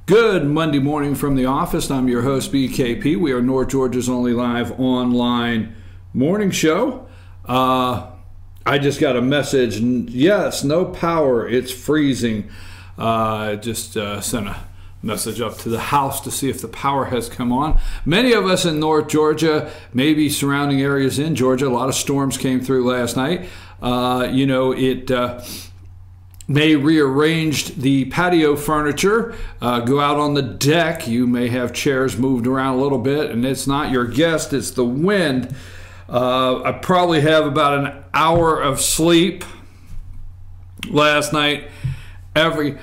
Good Monday morning from the office. I'm your host, BKP. We are North Georgia's only live online morning show. I just got a message. Yes, no power. It's freezing. Just sent a message up to the house to see if the power has come on. Many of us in North Georgia, maybe surrounding areas in Georgia, a lot of storms came through last night. May rearranged the patio furniture, go out on the deck. You may have chairs moved around a little bit, and it's not your guest, it's the wind. I probably have about an hour of sleep last night. I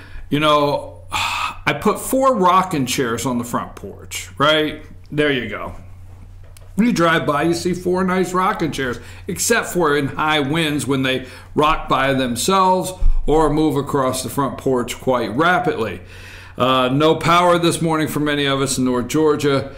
put 4 rocking chairs on the front porch, right? There you go. You drive by, you see 4 nice rocking chairs, except for in high winds when they rock by themselves or move across the front porch quite rapidly. No power this morning for many of us in North Georgia,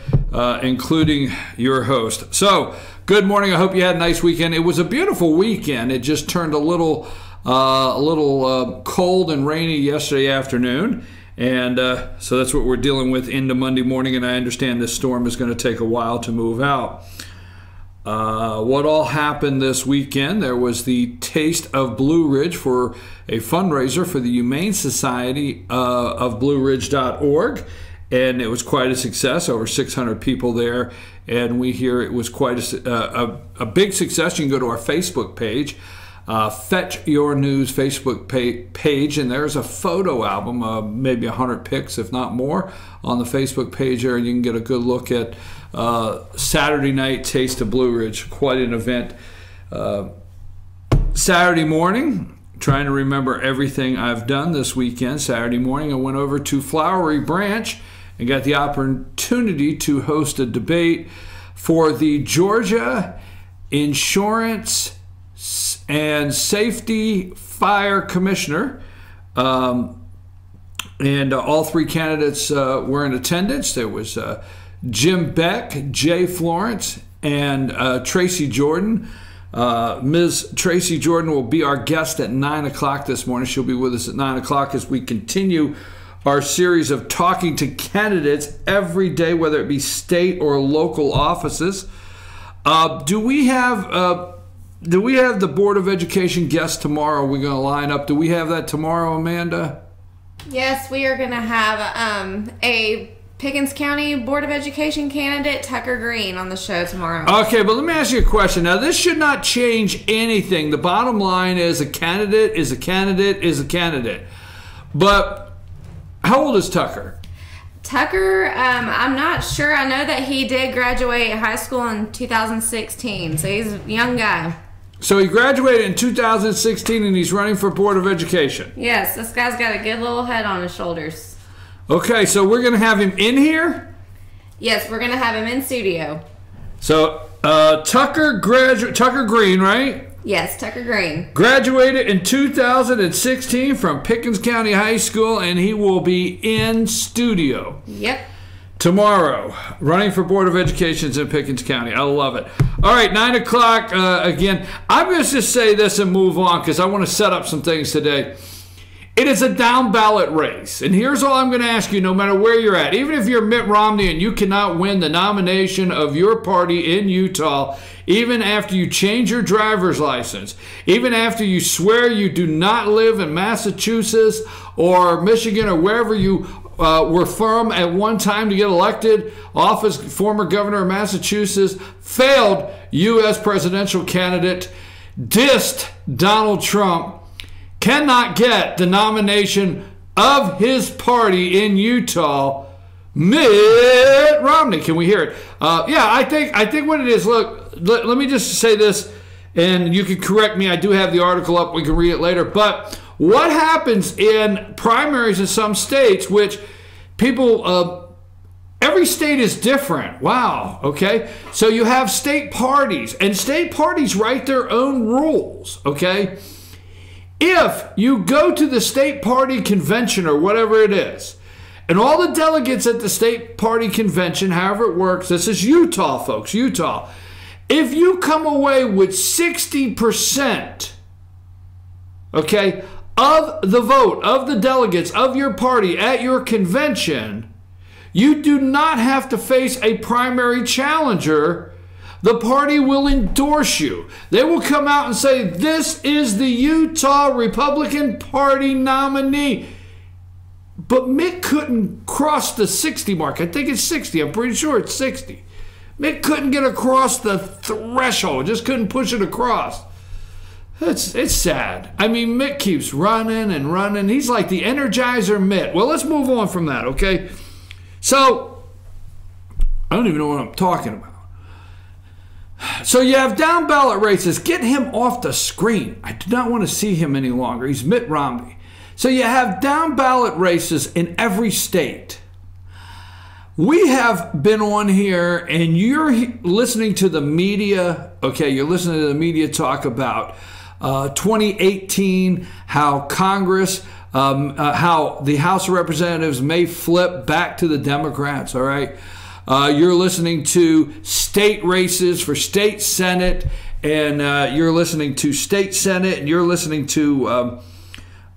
including your host. So, good morning. I hope you had a nice weekend. It was a beautiful weekend. It just turned a little cold and rainy yesterday afternoon. And so that's what we're dealing with into Monday morning, and I understand this storm is going to take a while to move out. What all happened this weekend? There was the Taste of Blue Ridge for a fundraiser for the Humane Society of BlueRidge.org, and it was quite a success, over 600 people there, and we hear it was quite a big success. You can go to our Facebook page, Fetch Your News Facebook page, and there's a photo album, maybe 100 pics, if not more, on the Facebook page there, and you can get a good look at Saturday night Taste of Blue Ridge. Quite an event. Saturday morning, trying to remember everything I've done this weekend. Saturday morning, I went over to Flowery Branch and got the opportunity to host a debate for the Georgia Insurance and Safety Fire Commissioner. And all 3 candidates were in attendance. There was Jim Beck, Jay Florence, and Tracey Jordan. Ms. Tracey Jordan will be our guest at 9 o'clock this morning. She'll be with us at 9 o'clock as we continue our series of talking to candidates every day, whether it be state or local offices. Do we have the Board of Education guest tomorrow? We're going to line up. Do we have that tomorrow, Amanda? Yes, we are going to have a Pickens County Board of Education candidate, Tucker Green, on the show tomorrow. Okay, but let me ask you a question. Now, this should not change anything. The bottom line is a candidate is a candidate is a candidate. But how old is Tucker? Tucker, I'm not sure. I know that he did graduate high school in 2016, so he's a young guy. So he graduated in 2016 and he's running for Board of Education. Yes, this guy's got a good little head on his shoulders. Okay, so we're going to have him in here? Yes, we're going to have him in studio. So Tucker Green, right? Yes, Tucker Green. Graduated in 2016 from Pickens County High School, and he will be in studio. Yep. Tomorrow, running for Board of Education in Pickens County. I love it. All right, 9 o'clock again. I'm going to just say this and move on because I want to set up some things today. It is a down ballot race, and here's all I'm going to ask you, no matter where you're at. Even if you're Mitt Romney and you cannot win the nomination of your party in Utah, even after you change your driver's license, even after you swear you do not live in Massachusetts or Michigan or wherever you were from at one time to get elected, office, former governor of Massachusetts, failed U.S. presidential candidate, dissed Donald Trump, cannot get the nomination of his party in Utah, Mitt Romney. Can we hear it? Yeah, I think what it is, look, let me just say this, and you can correct me. I do have the article up. We can read it later. But what happens in primaries in some states, which people, every state is different. Wow, okay? So you have state parties, and state parties write their own rules, okay? If you go to the state party convention or whatever it is, and all the delegates at the state party convention, however it works, this is Utah, folks, Utah. If you come away with 60%, okay, of the vote, of the delegates of your party at your convention, you do not have to face a primary challenger. The party will endorse you. They will come out and say, this is the Utah Republican Party nominee. But Mitt couldn't cross the 60 mark. I think it's 60. I'm pretty sure it's 60. Mitt couldn't get across the threshold. Just couldn't push it across. It's sad. I mean, Mitt keeps running and running. He's like the Energizer Mitt. Well, let's move on from that, okay? So, I don't even know what I'm talking about. So you have down ballot races. Get him off the screen. I do not want to see him any longer. He's Mitt Romney. So you have down ballot races in every state. We have been on here, and you're listening to the media. Okay, you're listening to the media talk about 2018, how Congress, how the House of Representatives may flip back to the Democrats, all right? You're listening to state races for state Senate, and you're listening to state Senate, and you're listening to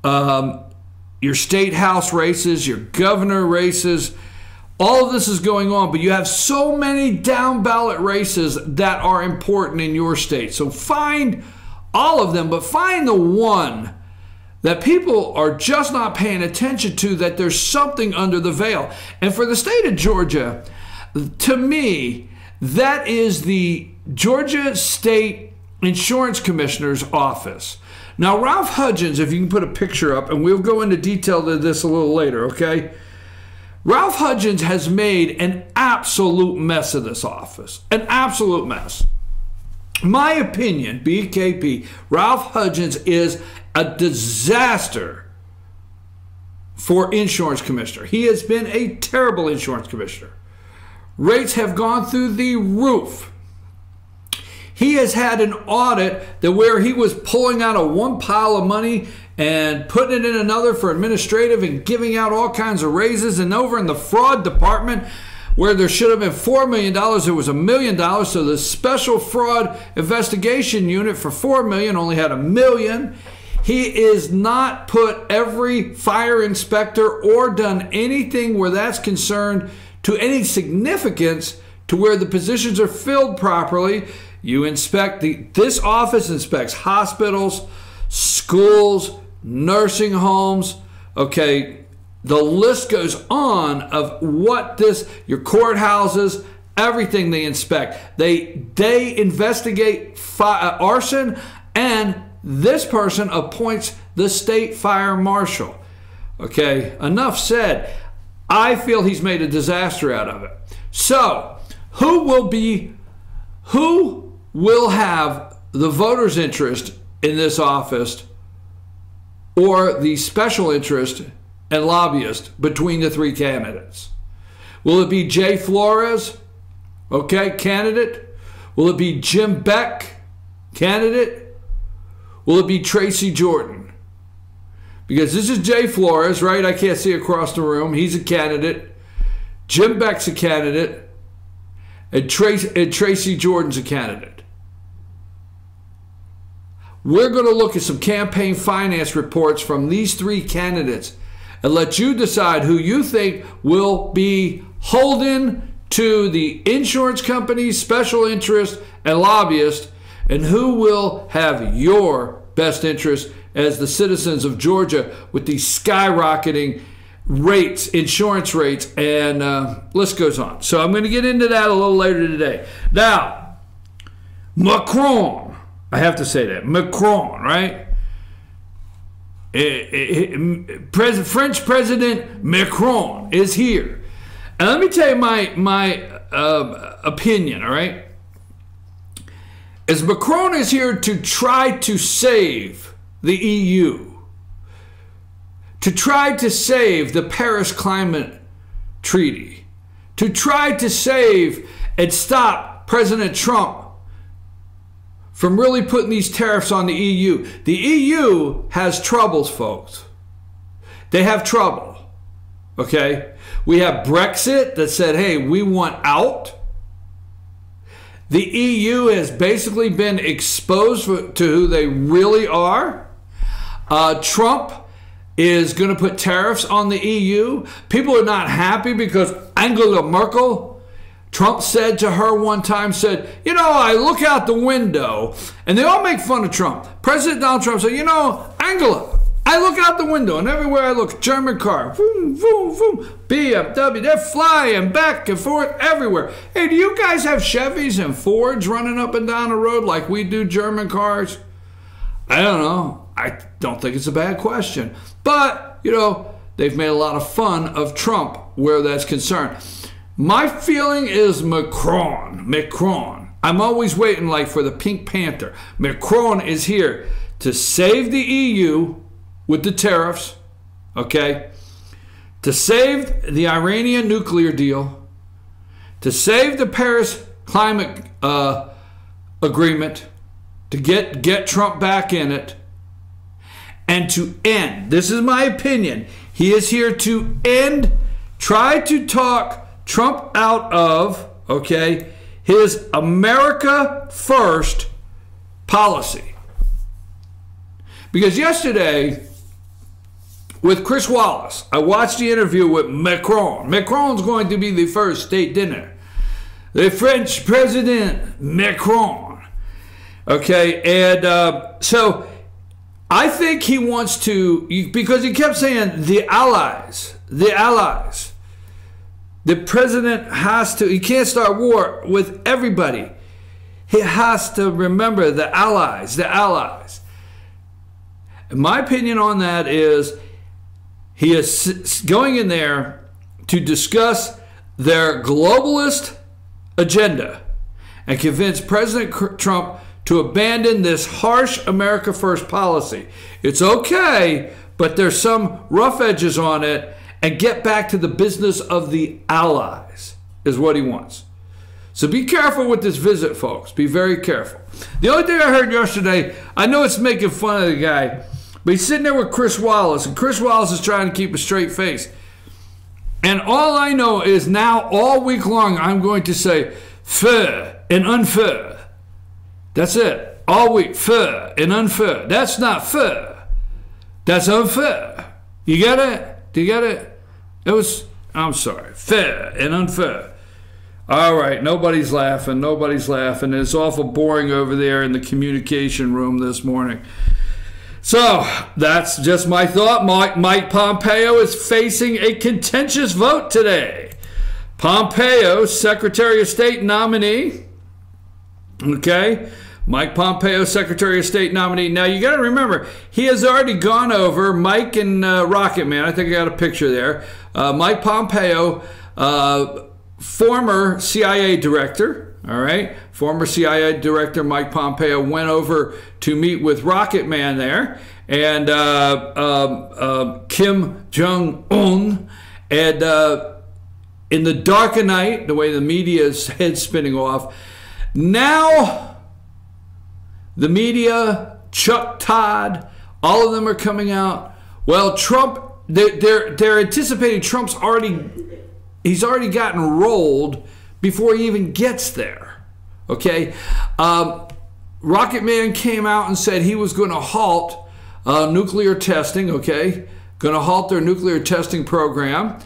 your state House races, your governor races. All of this is going on, but you have so many down ballot races that are important in your state. So find all of them, but find the one that people are just not paying attention to, that there's something under the veil. And for the state of Georgia, to me, that is the Georgia State Insurance Commissioner's office. Now, Ralph Hudgens, if you can put a picture up, and we'll go into detail to this a little later, okay? Ralph Hudgens has made an absolute mess of this office. An absolute mess. My opinion, BKP, Ralph Hudgens is a disaster for insurance commissioner. He has been a terrible insurance commissioner. Rates have gone through the roof. He has had an audit that where he was pulling out of one pile of money and putting it in another for administrative and giving out all kinds of raises, and over in the fraud department where there should have been $4 million, there was $1 million. So the special fraud investigation unit for $4 million only had $1 million. He is not put every fire inspector or done anything where that's concerned to any significance to where the positions are filled properly. You inspect, this office inspects hospitals, schools, nursing homes, okay? The list goes on of what your courthouses, everything they inspect. They investigate arson, and this person appoints the state fire marshal. Okay, enough said. I feel he's made a disaster out of it. So, who will have the voters' interest in this office, or the special interest and lobbyist between the three candidates? Will it be Jay Flores, okay, candidate? Will it be Jim Beck, candidate? Will it be Tracey Jordan? Because this is Jay Flores, right? I can't see across the room. He's a candidate. Jim Beck's a candidate. And Tracey Jordan's a candidate. We're going to look at some campaign finance reports from these three candidates and let you decide who you think will be holding to the insurance companies, special interest, and lobbyists, and who will have your best interest as the citizens of Georgia with these skyrocketing rates, insurance rates, and list goes on. So I'm going to get into that a little later today. Now, Macrone, I have to say that, Macrone, right? French President Macron is here. And let me tell you my opinion, all right? As Macron is here to try to save the EU, to try to save the Paris Climate Treaty, to try to save and stop President Trump from really putting these tariffs on the EU. The EU has troubles, folks. They have trouble, okay? We have Brexit that said, hey, we want out. The EU has basically been exposed to who they really are. Trump is going to put tariffs on the EU. People are not happy because Angela Merkel, Trump said to her one time, said, you know, I look out the window, and they all make fun of Trump. President Donald Trump said, you know, Angela, I look out the window, and everywhere I look, German car, boom, boom, boom, BMW, they're flying back and forth everywhere. Hey, do you guys have Chevys and Fords running up and down the road like we do German cars? I don't know. I don't think it's a bad question. But, you know, they've made a lot of fun of Trump where that's concerned. My feeling is Macrone. I'm always waiting like for the Pink Panther. Macrone is here to save the EU with the tariffs, okay? To save the Iranian nuclear deal, to save the Paris climate agreement, to get Trump back in it, and to end, this is my opinion, he is here to end, try to talk Trump out of, okay, his America First policy. Because yesterday, with Chris Wallace, I watched the interview with Macron. Macron's going to be the first state dinner. The French President Macron. Okay, and so I think he wants to, because he kept saying the allies. The president has to, he can't start war with everybody. He has to remember the allies. And my opinion on that is he is going in there to discuss their globalist agenda and convince President Trump to abandon this harsh America First policy. It's okay, but there's some rough edges on it, and get back to the business of the allies is what he wants. So be careful with this visit, folks. Be very careful. The only thing I heard yesterday, I know it's making fun of the guy, but he's sitting there with Chris Wallace, and Chris Wallace is trying to keep a straight face. And all I know is now, all week long, I'm going to say fair and unfair. That's it. All week, fair and unfair. That's not fair. That's unfair. You get it? Do you get it? I'm sorry, fair and unfair. All right, nobody's laughing. It's awful boring over there in the communication room this morning. So that's just my thought. Mike Pompeo is facing a contentious vote today. Pompeo, Secretary of State nominee. Okay. Mike Pompeo, Secretary of State nominee. Now, you got to remember, he has already gone over Mike and Rocket Man. I think I got a picture there. Mike Pompeo, former CIA director, all right? Former CIA director Mike Pompeo went over to meet with Rocket Man there, and Kim Jong-un, and in the dark of night, the way the media's head spinning off, now the media, Chuck Todd, all of them are coming out. Well, Trump, they're anticipating he's already gotten rolled before he even gets there. Okay? Rocket Man came out and said he was going to halt nuclear testing, okay? Going to halt their nuclear testing program.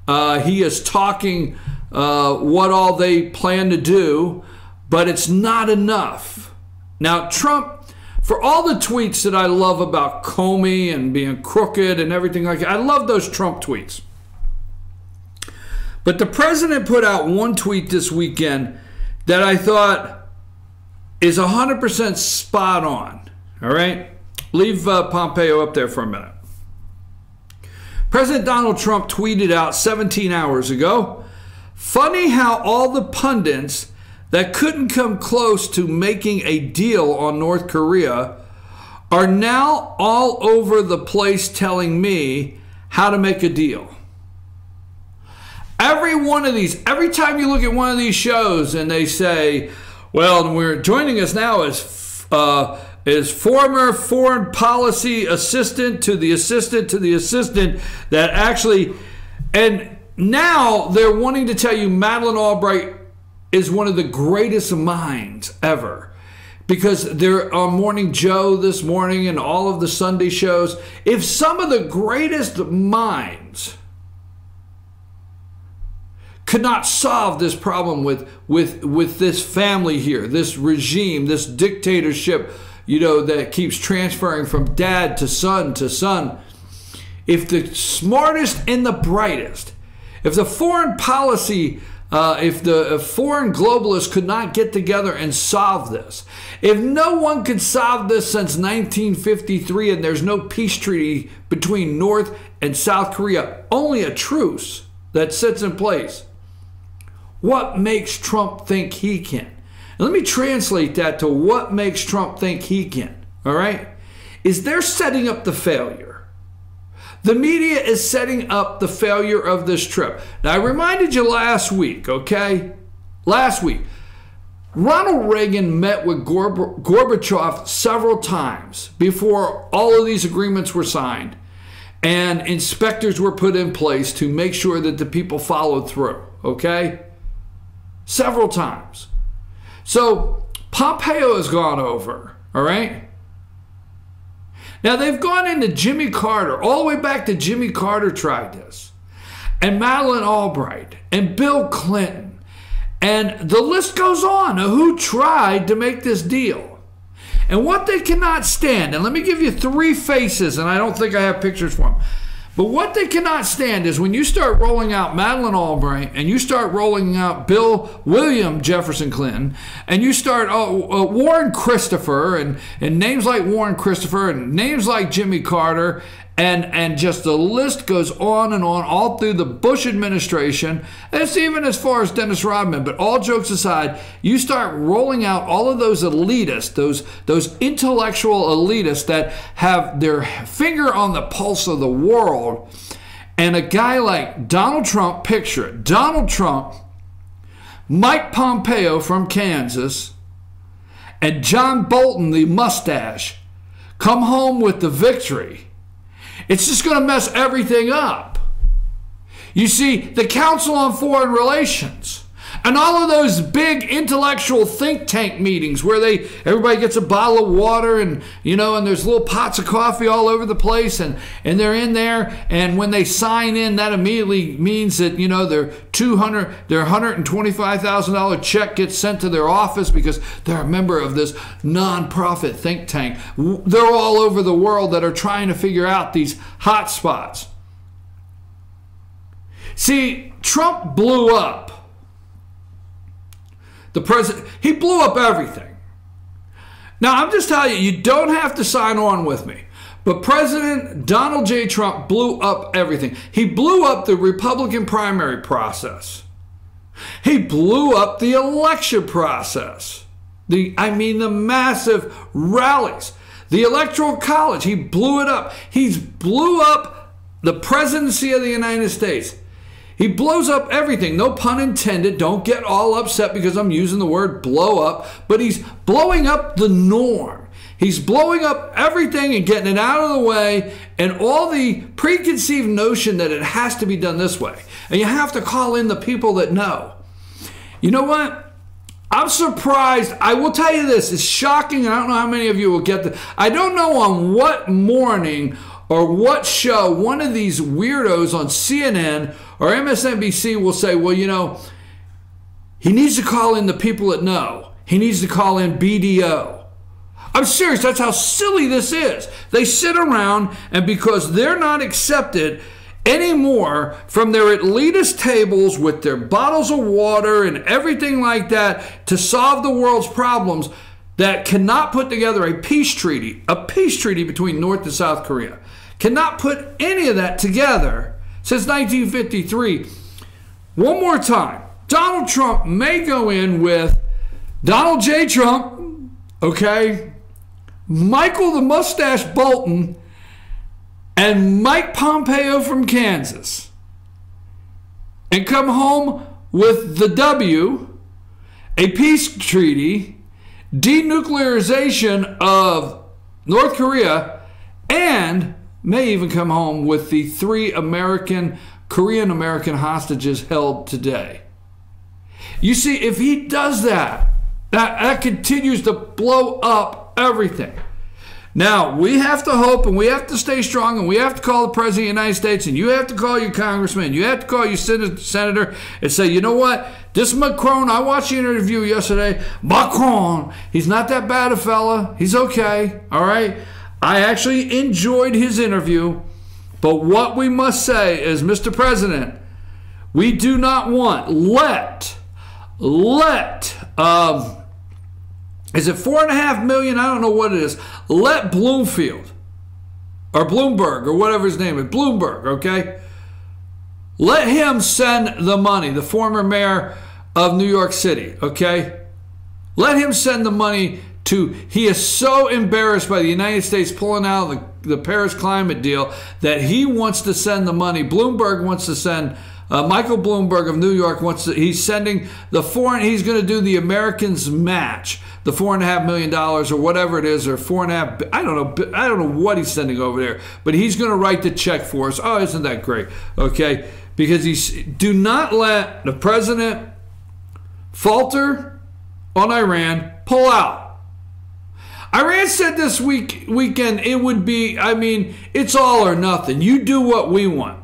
He is talking what all they plan to do, but it's not enough. Now, Trump, for all the tweets that I love about Comey and being crooked and everything like that, I love those Trump tweets. But the president put out one tweet this weekend that I thought is 100% spot on. All right? Leave Pompeo up there for a minute. President Donald Trump tweeted out 17 hours ago, "Funny how all the pundits that couldn't come close to making a deal on North Korea are now all over the place telling me how to make a deal." Every one of these, every time you look at one of these shows and they say, well, we're joining us now is former foreign policy assistant to the assistant to the assistant that actually, and now they're wanting to tell you Madeleine Albright is one of the greatest minds ever. because they're on Morning Joe this morning and all of the Sunday shows. If some of the greatest minds could not solve this problem with this family here, this regime, this dictatorship, that keeps transferring from dad to son to son. If the smartest and the brightest, if the foreign policy, if the foreign globalists could not get together and solve this, if no one could solve this since 1953 and there's no peace treaty between North and South Korea, only a truce that sits in place, what makes Trump think he can? And let me translate that to what makes Trump think he can, all right? Is they're setting up the failure. The media is setting up the failure of this trip. Now, I reminded you last week, okay? Last week, Ronald Reagan met with Gorbachev several times before all of these agreements were signed, and inspectors were put in place to make sure that the people followed through, okay? Several times. So Pompeo has gone over, all right? Now they've gone into Jimmy Carter, all the way back to Jimmy Carter tried this, and Madeleine Albright, and Bill Clinton, and the list goes on of who tried to make this deal. And what they cannot stand, and let me give you three faces, and I don't think I have pictures for them, but what they cannot stand is when you start rolling out Madeleine Albright and you start rolling out William Jefferson Clinton and you start Warren Christopher and names like Warren Christopher and names like Jimmy Carter and just the list goes on and on all through the Bush administration. It's even as far as Dennis Rodman. But all jokes aside, you start rolling out all of those elitists, those intellectual elitists that have their finger on the pulse of the world. And a guy like Donald Trump, picture it, Donald Trump, Mike Pompeo from Kansas, and John Bolton, the mustache, come home with the victory. It's just going to mess everything up. You see, the Council on Foreign Relations and all of those big intellectual think tank meetings where everybody gets a bottle of water and there's little pots of coffee all over the place and they're in there, and when they sign in, that immediately means that their $125,000 check gets sent to their office because they're a member of this nonprofit think tank. They're all over the world that are trying to figure out these hot spots. See, Trump blew up. The president, he blew up everything. Now, I'm just telling you, you don't have to sign on with me. But President Donald J. Trump blew up everything. He blew up the Republican primary process. He blew up the election process. The massive rallies. The Electoral College, he blew it up. He's blew up the presidency of the United States. He blows up everything. No pun intended. Don't get all upset because I'm using the word blow up. But he's blowing up the norm. He's blowing up everything and getting it out of the way, and all the preconceived notion that it has to be done this way. And you have to call in the people that know. You know what? I'm surprised. I will tell you this. It's shocking. I don't know how many of you will get this. I don't know on what morning or what show one of these weirdos on CNN or MSNBC will say, well, he needs to call in the people that know. He needs to call in BDO. I'm serious. That's how silly this is. They sit around, and because they're not accepted anymore from their elitist tables with their bottles of water and everything like that to solve the world's problems, that cannot put together a peace treaty between North and South Korea, cannot put any of that together since 1953. One more time, Donald Trump may go in with Donald J. Trump, okay, Michael the Mustache Bolton, and Mike Pompeo from Kansas, and come home with the W, a peace treaty, denuclearization of North Korea, and may even come home with the 3 Korean-American hostages held today. You see, if he does that, That continues to blow up everything. Now, we have to hope and we have to stay strong and we have to call the President of the United States and you have to call your congressman, you have to call your senator and say, you know what, this Macrone, I watched the interview yesterday, Macrone, he's not that bad a fella, he's okay, all right? I actually enjoyed his interview, but what we must say is, Mr. President, we do not want, is it 4.5 million? I don't know what it is. Let Bloomfield or Bloomberg or whatever his name is, Bloomberg, okay? Let him send the money, the former mayor of New York City, okay? Let him send the money to, he is so embarrassed by the United States pulling out of the Paris climate deal that he wants to send the money. Bloomberg wants to send Michael Bloomberg of New York he's sending he's going to do the Americans match, the $4.5 million or whatever it is, or 4.5, I don't know what he's sending over there, but he's going to write the check for us. Oh, isn't that great? Okay, because do not let the president falter on Iran, pull out. Iran said this weekend it would be, it's all or nothing. You do what we want.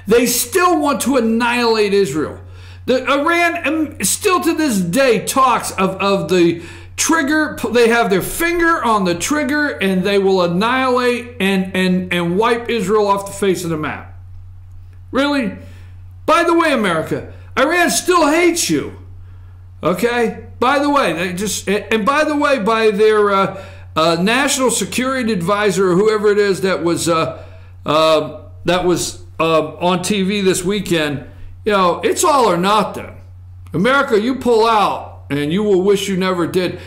They still want to annihilate Israel. Iran still to this day talks of the trigger. They have their finger on the trigger and they will annihilate and wipe Israel off the face of the map. Really? By the way, America, Iran still hates you. Okay? By the way, by their national security advisor or whoever it is that was on TV this weekend, it's all or nothing. America, you pull out and you will wish you never did.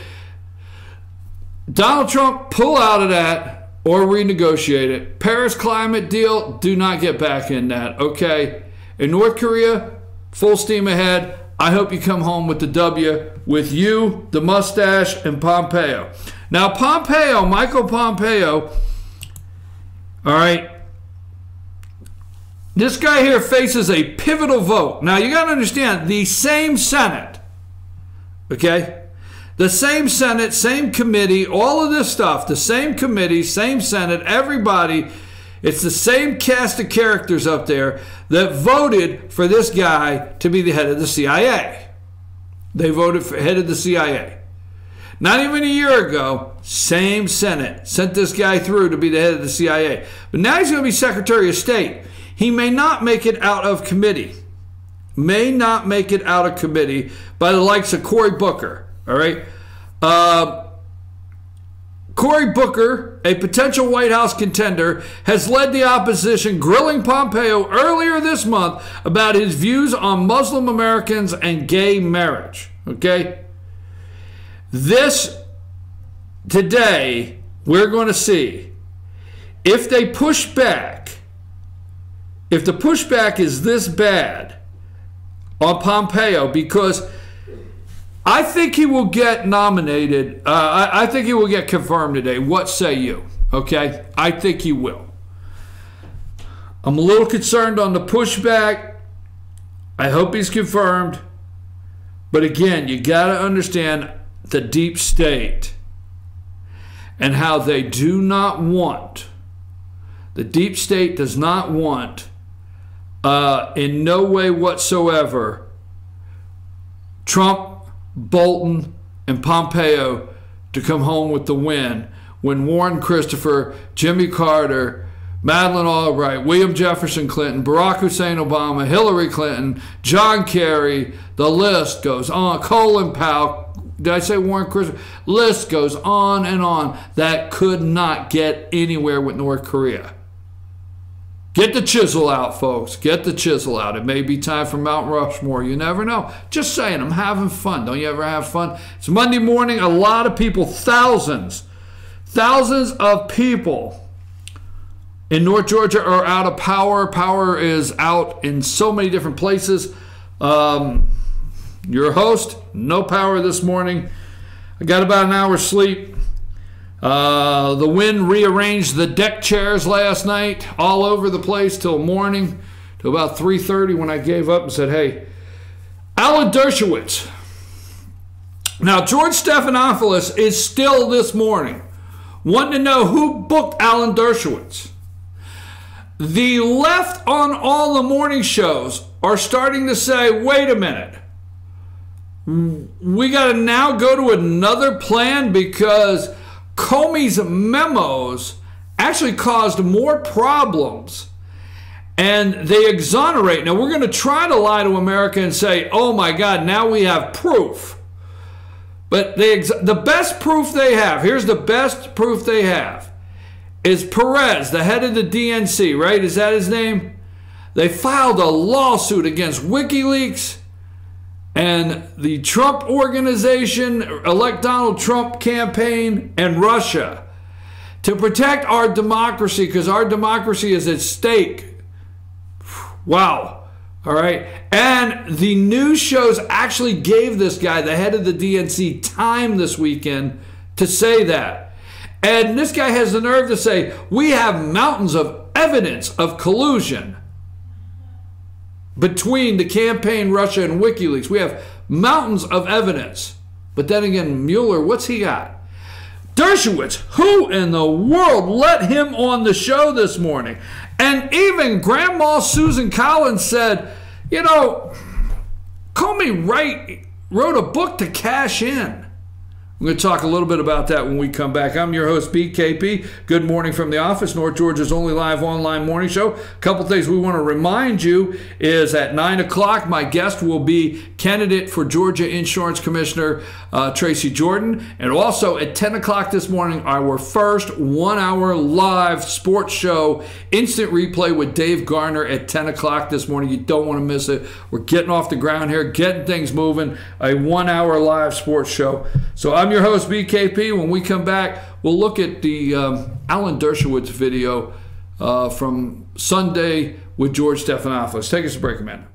Donald Trump, pull out of that or renegotiate it. Paris climate deal, do not get back in that, okay? In North Korea, full steam ahead. I hope you come home with the W with you, the mustache, and Pompeo. Now, Michael Pompeo, all right, this guy here faces a pivotal vote. Now, you got to understand, the same Senate, okay? The same Senate, same committee, all of this stuff, the same committee, same Senate, everybody, it's the same cast of characters up there that voted for this guy to be the head of the CIA. They voted for head of the CIA. Not even a year ago, same Senate sent this guy through to be the head of the CIA. But now he's going to be Secretary of State. He may not make it out of committee. May not make it out of committee by the likes of Cory Booker. All right? Cory Booker, a potential White House contender, has led the opposition, grilling Pompeo earlier this month about his views on Muslim Americans and gay marriage. Okay? Today, we're going to see if they push back. If the pushback is this bad on Pompeo, because I think he will get nominated. I think he will get confirmed today. What say you? Okay? I think he will. I'm a little concerned on the pushback. I hope he's confirmed. But again, you got to understand the deep state and how they do not want. The deep state does not want in no way whatsoever Trump, Bolton, and Pompeo to come home with the win when Warren Christopher, Jimmy Carter, Madeleine Albright, William Jefferson Clinton, Barack Hussein Obama, Hillary Clinton, John Kerry, the list goes on, Colin Powell, did I say Warren Christopher? List goes on and on. That could not get anywhere with North Korea. Get the chisel out, folks. Get the chisel out. It may be time for Mount Rushmore. You never know. Just saying, I'm having fun. Don't you ever have fun? It's Monday morning. A lot of people, thousands of people in North Georgia are out of power. Power is out in so many different places. Your host, no power this morning. I got about an hour's sleep. The wind rearranged the deck chairs last night all over the place till morning, till about 3:30 when I gave up and said, hey, Alan Dershowitz, Now, George Stephanopoulos is still this morning wanting to know who booked Alan Dershowitz. The left on all the morning shows are starting to say, wait a minute, we got to now go to another plan because Comey's memos actually caused more problems and they exonerate. Now, we're going to try to lie to America and say, oh my God, now we have proof. But the best proof they have, here's the best proof they have, is Perez, the head of the DNC, right? Is that his name? They filed a lawsuit against WikiLeaks and the Trump organization, Elect Donald Trump campaign, and Russia to protect our democracy because our democracy is at stake. Wow. All right. And the news shows actually gave this guy, the head of the DNC, time this weekend to say that. And this guy has the nerve to say, we have mountains of evidence of collusion between the campaign, Russia, and WikiLeaks. We have mountains of evidence. But then again, Mueller, what's he got? Dershowitz, who in the world let him on the show this morning? And even Grandma Susan Collins said, you know, Comey wrote a book to cash in. I'm going to talk a little bit about that when we come back. I'm your host, BKP. Good morning from the office, North Georgia's only live online morning show. A couple things we want to remind you is at 9 o'clock, my guest will be candidate for Georgia Insurance Commissioner Tracey Jordan. And also at 10 o'clock this morning, our first 1 hour live sports show, instant replay with Dave Garner at 10 o'clock this morning. You don't want to miss it. We're getting off the ground here, getting things moving, a 1 hour live sports show. So I'm your host, BKP. When we come back, we'll look at the Alan Dershowitz video from Sunday with George Stephanopoulos. Take us a break, Amanda.